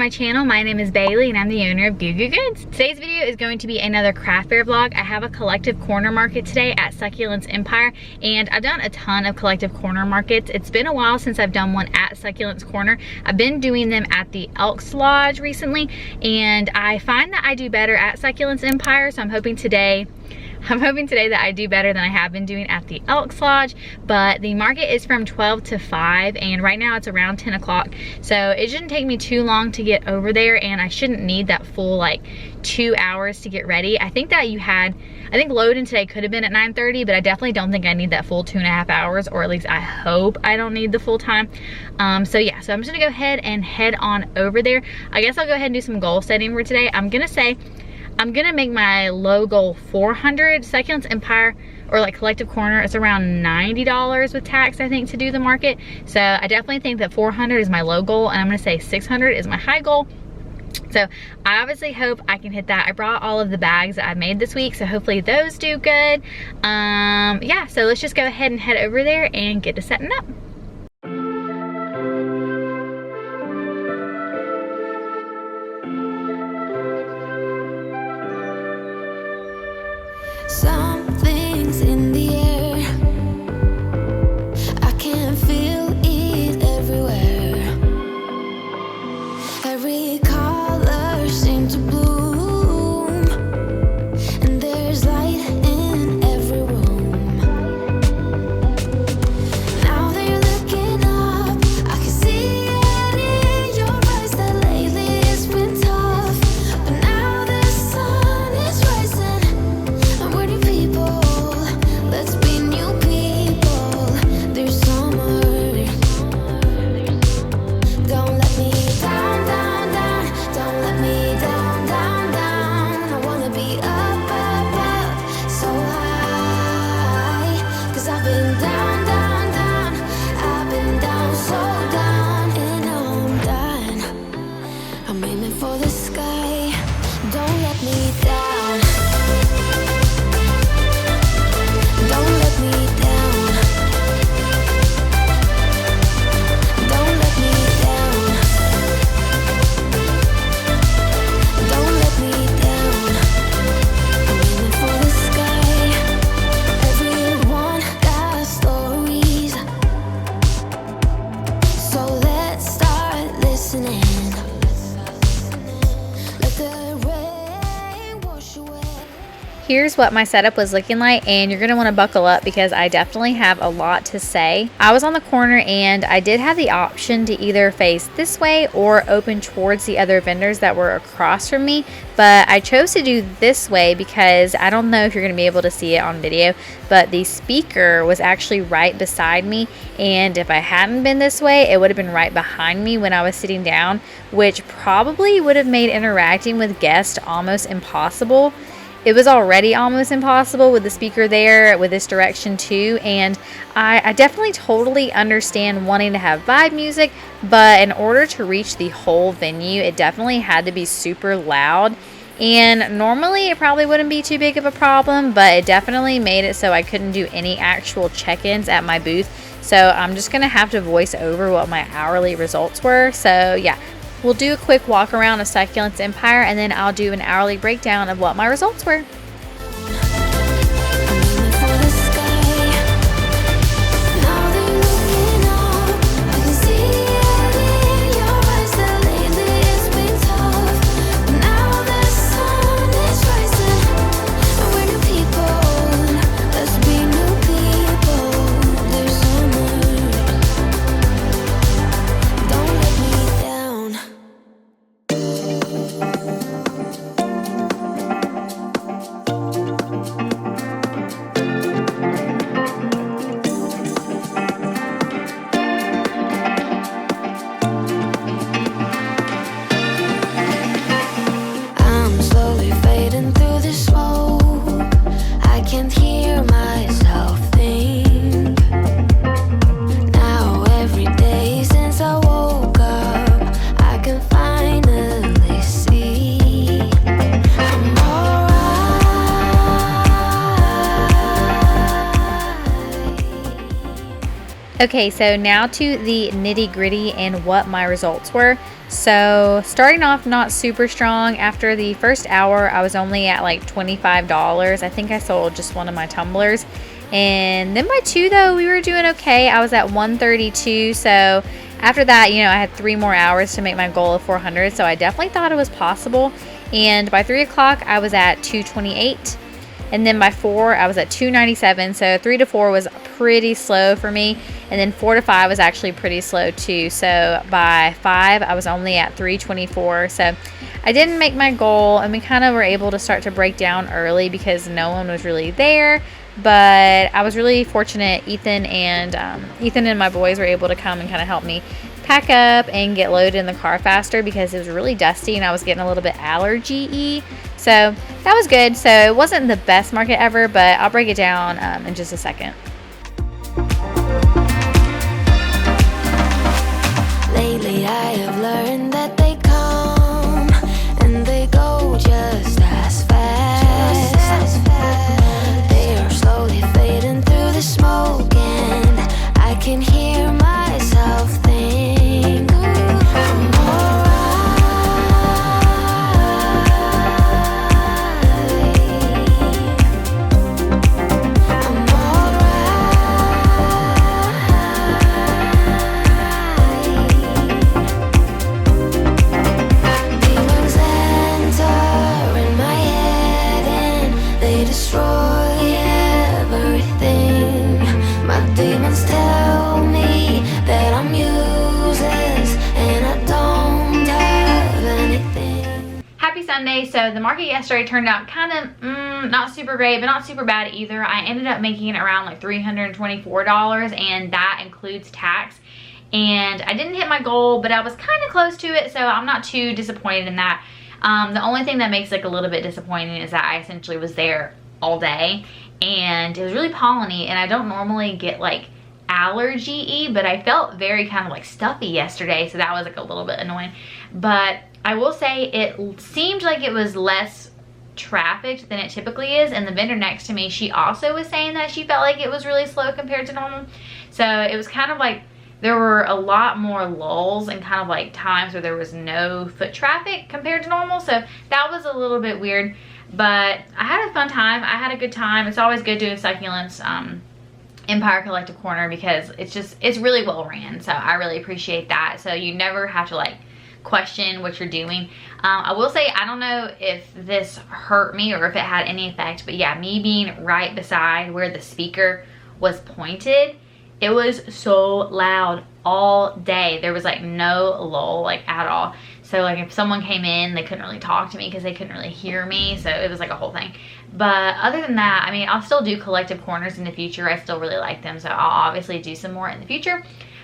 my channel. My name is Bailey and I'm the owner of Goo Goo Goods. Today's video is going to be another craft fair vlog. I have a collective corner market today at Succulents Empire, and I've done a ton of collective corner markets. It's been a while since I've done one at Succulents Corner. I've been doing them at the Elks Lodge recently, and I find that I do better at Succulents Empire, so I'm hoping today that I do better than I have been doing at the Elks Lodge. But the market is from 12 to 5, and right now it's around 10 o'clock. So it shouldn't take me too long to get over there, and I shouldn't need that full like 2 hours to get ready. I think load-in today could have been at 9:30, but I definitely don't think I need that full 2.5 hours, or at least I hope I don't need the full time. So yeah, so I'm just gonna go ahead and head on over there. I guess I'll go ahead and do some goal setting for today. I'm gonna make my low goal 400. Succulents Empire, or like Collective Corner, it's around $90 with tax, I think, to do the market. So I definitely think that 400 is my low goal, and I'm gonna say 600 is my high goal. So I obviously hope I can hit that. I brought all of the bags that I made this week, so hopefully those do good. Yeah, so let's just go ahead and head over there and get to setting up. Something's in the air, I can feel it everywhere. Every color seems to bloom, and there's light in every room. Now that you're looking up, I can see it in your eyes that lately it's been tough. But now the sun is rising, and we're new people. Let's be new people this summer. Don't let me down, down, down. Don't let me down, down, down. I wanna be up, up, up, so high. 'Cause I've been down, down, down. I've been down, so down, and now I'm done. I'm aiming for the sky. Don't let me down. Don't let me down. Don't let me down. Don't let me down. I'm aiming for the sky. Everyone got stories, so let's start listening. Let the rain wash away. Here's what my setup was looking like, and you're gonna want to buckle up because I definitely have a lot to say. I was on the corner, and I did have the option to either face this way or open towards the other vendors that were across from me, but I chose to do this way because I don't know if you're gonna be able to see it on video, but the speaker was actually right beside me, and if I hadn't been this way, it would have been right behind me when I was sitting down, which probably would have made interacting with guests almost impossible. It was already almost impossible with the speaker there, with this direction too, and I definitely totally understand wanting to have vibe music, but in order to reach the whole venue, it definitely had to be super loud. And normally it probably wouldn't be too big of a problem, but it definitely made it so I couldn't do any actual check-ins at my booth. So I'm just gonna have to voice over what my hourly results were. So yeah, we'll do a quick walk around of Succulents Empire, and then I'll do an hourly breakdown of what my results were. Okay, so now to the nitty gritty and what my results were. So starting off not super strong. After the first hour, I was only at like $25. I think I sold just one of my tumblers. And then by 2 though, we were doing okay. I was at 132. So after that, you know, I had 3 more hours to make my goal of 400. So I definitely thought it was possible. And by 3 o'clock, I was at 228. And then by 4, I was at 297. So 3 to 4 was pretty slow for me. And then 4 to 5 was actually pretty slow too. So by 5, I was only at 324. So I didn't make my goal, and we kind of were able to start to break down early because no one was really there. But I was really fortunate. Ethan and my boys were able to come and kind of help me pack up and get loaded in the car faster because it was really dusty and I was getting a little bit allergy-y. So that was good. So it wasn't the best market ever, but I'll break it down in just a second. Lately I have learned that they come and they go just as fast. They are slowly fading through the smoke, and I can hear myself think I'm Sunday. So the market yesterday turned out kind of not super great, but not super bad either. I ended up making it around like $324, and that includes tax. And I didn't hit my goal, but I was kind of close to it, so I'm not too disappointed in that. The only thing that makes it like a little bit disappointing is that I essentially was there all day, and it was really pollen-y, and I don't normally get like allergy-y, but I felt very kind of like stuffy yesterday, so that was like a little bit annoying. But I will say it seemed like it was less trafficked than it typically is, and the vendor next to me, she also was saying that she felt like it was really slow compared to normal. So it was kind of like there were a lot more lulls and kind of like times where there was no foot traffic compared to normal, so that was a little bit weird. But I had a fun time. I had a good time. It's always good doing Succulents Empire Collective Corner because it's really well ran, so I really appreciate that. So you never have to like question what you're doing. I will say, I don't know if this hurt me or if it had any effect, but yeah, me being right beside where the speaker was pointed, it was so loud all day. There was like no lull like at all. So like if someone came in, they couldn't really talk to me because they couldn't really hear me, so it was like a whole thing. But other than that, I mean, I'll still do collective corners in the future. I still really like them, so I'll obviously do some more in the future.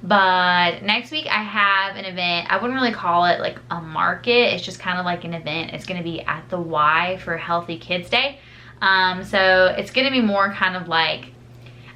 But next week I have an event. I wouldn't really call it like a market. It's just kind of like an event. It's going to be at the Y for Healthy Kids Day. So it's going to be more kind of like,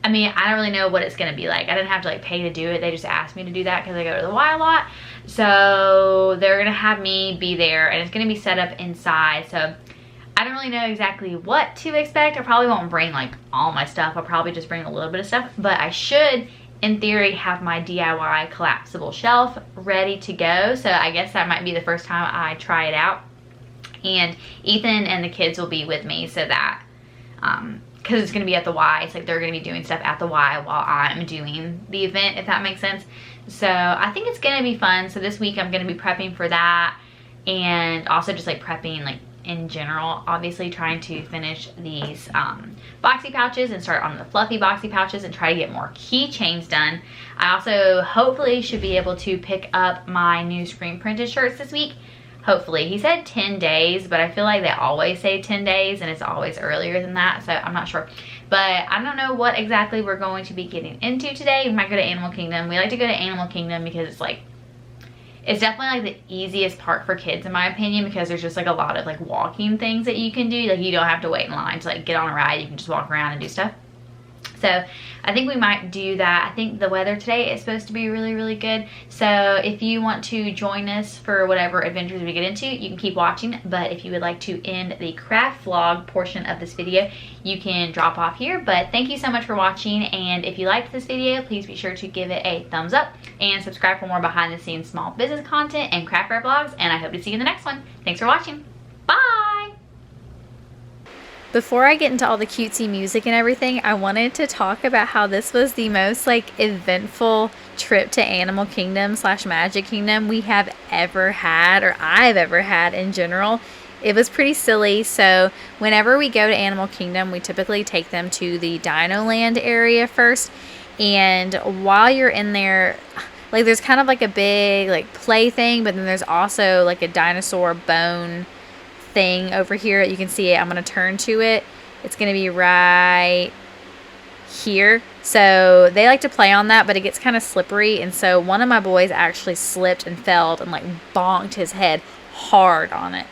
I mean, I don't really know what it's going to be like. I didn't have to like pay to do it. They just asked me to do that because I go to the Y a lot. So they're going to have me be there, and it's going to be set up inside. So I don't really know exactly what to expect. I probably won't bring like all my stuff. I'll probably just bring a little bit of stuff, but I should, in theory, have my DIY collapsible shelf ready to go. So I guess that might be the first time I try it out. And Ethan and the kids will be with me so that, because it's going to be at the Y, it's like they're going to be doing stuff at the Y while I'm doing the event, if that makes sense. So I think it's going to be fun. So this week I'm going to be prepping for that, and also just like prepping like in general, obviously trying to finish these boxy pouches and start on the fluffy boxy pouches and try to get more keychains done. I also hopefully should be able to pick up my new screen printed shirts this week. Hopefully. He said 10 days, but I feel like they always say 10 days and it's always earlier than that, so I'm not sure. But I don't know what exactly we're going to be getting into today. We might go to Animal Kingdom. We like to go to Animal Kingdom because it's like, it's definitely like the easiest park for kids in my opinion, because there's just like a lot of like walking things that you can do. Like you don't have to wait in line to like get on a ride. You can just walk around and do stuff. So I think we might do that. I think the weather today is supposed to be really, really good. So if you want to join us for whatever adventures we get into, you can keep watching. But if you would like to end the craft vlog portion of this video, you can drop off here. But thank you so much for watching. And if you liked this video, please be sure to give it a thumbs up and subscribe for more behind the scenes small business content and craft fair vlogs. And I hope to see you in the next one. Thanks for watching. Bye. Before I get into all the cutesy music and everything, I wanted to talk about how this was the most like eventful trip to Animal Kingdom / Magic Kingdom we have ever had, or I've ever had in general. It was pretty silly. So whenever we go to Animal Kingdom, we typically take them to the Dino Land area first. And while you're in there, like there's kind of like a big like play thing, but then there's also like a dinosaur bone thing over here. You can see it. I'm going to turn to it. It's going to be right here. So they like to play on that, but it gets kind of slippery. And so one of my boys actually slipped and fell and like bonked his head hard on it.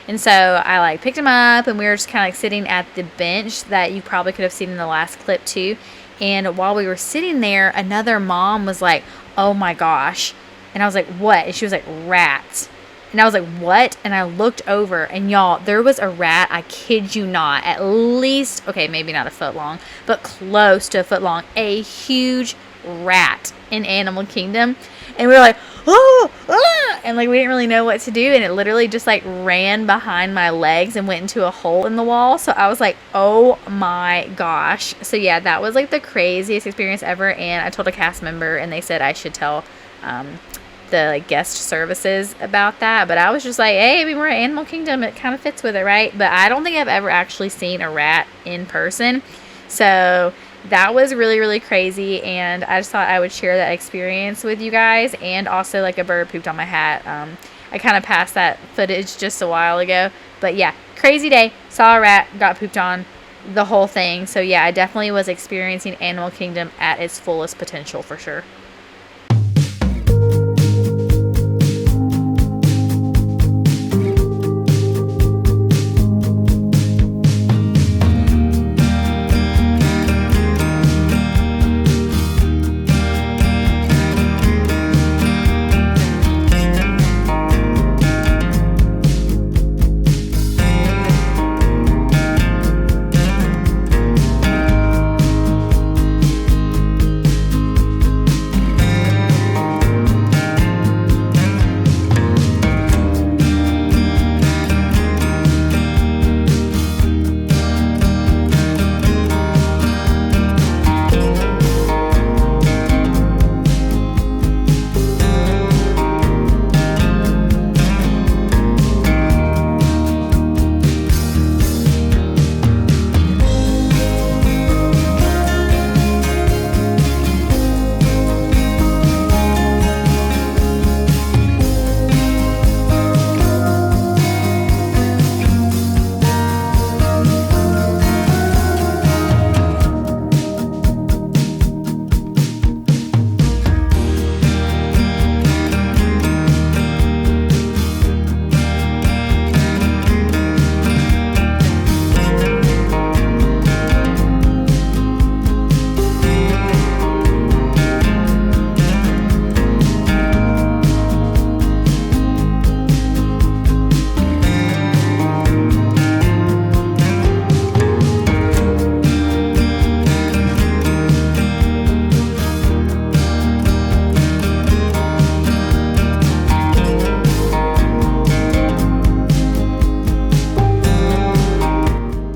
And so I like picked him up, and we were just kind of like sitting at the bench that you probably could have seen in the last clip too. And while we were sitting there, another mom was like, "Oh my gosh." And I was like, "What?" And she was like, "Rats." And I was like, "What?" And I looked over, and y'all, there was a rat, I kid you not, at least, okay, maybe not a foot long, but close to a foot long, a huge rat in Animal Kingdom. And we were like, "Oh, ah!" And like we didn't really know what to do, and it literally just like ran behind my legs and went into a hole in the wall. So I was like, oh my gosh. So yeah, that was like the craziest experience ever. And I told a cast member, and they said I should tell the like guest services about that. But I was just like, hey, I mean, we're at Animal Kingdom, it kind of fits with it, right? But I don't think I've ever actually seen a rat in person. So that was really, really crazy, and I just thought I would share that experience with you guys. And also, like, a bird pooped on my hat. I kind of passed that footage just a while ago, but yeah, crazy day. Saw a rat, got pooped on, the whole thing. So yeah, I definitely was experiencing Animal Kingdom at its fullest potential for sure.